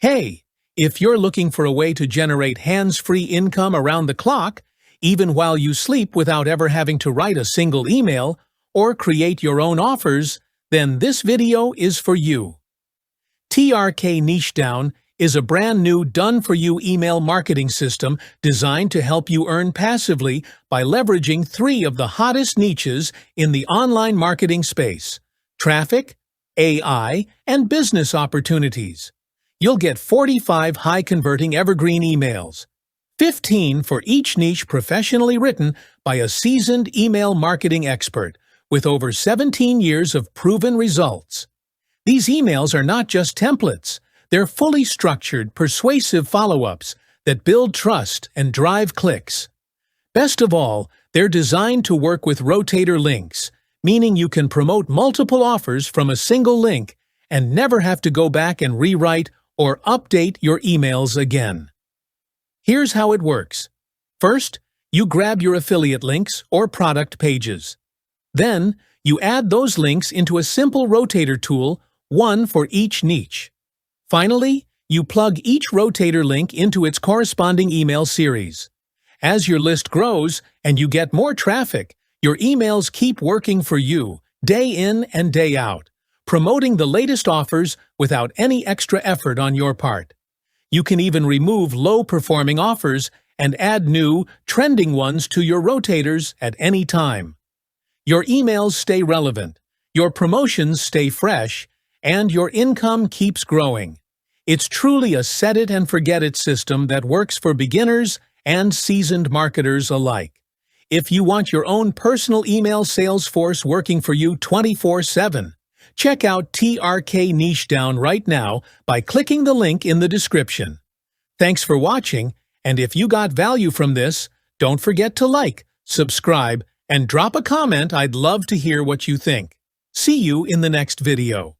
Hey, if you're looking for a way to generate hands-free income around the clock, even while you sleep without ever having to write a single email or create your own offers, then this video is for you. TRK NicheDown is a brand new done-for-you email marketing system designed to help you earn passively by leveraging three of the hottest niches in the online marketing space: traffic, AI, and business opportunities. You'll get 45 high-converting evergreen emails, 15 for each niche professionally written by a seasoned email marketing expert with over 17 years of proven results. These emails are not just templates. They're fully structured, persuasive follow-ups that build trust and drive clicks. Best of all, they're designed to work with rotator links, meaning you can promote multiple offers from a single link and never have to go back and rewrite or update your emails again. Here's how it works. First, you grab your affiliate links or product pages. Then, you add those links into a simple rotator tool, one for each niche. Finally, you plug each rotator link into its corresponding email series. As your list grows and you get more traffic, your emails keep working for you, day in and day out, promoting the latest offers without any extra effort on your part. You can even remove low-performing offers and add new, trending ones to your rotators at any time. Your emails stay relevant, your promotions stay fresh, and your income keeps growing. It's truly a set-it-and-forget-it system that works for beginners and seasoned marketers alike. If you want your own personal email sales force working for you 24/7, check out TRK NicheDown right now by clicking the link in the description. Thanks for watching, and if you got value from this, don't forget to like, subscribe, and drop a comment. I'd love to hear what you think. See you in the next video.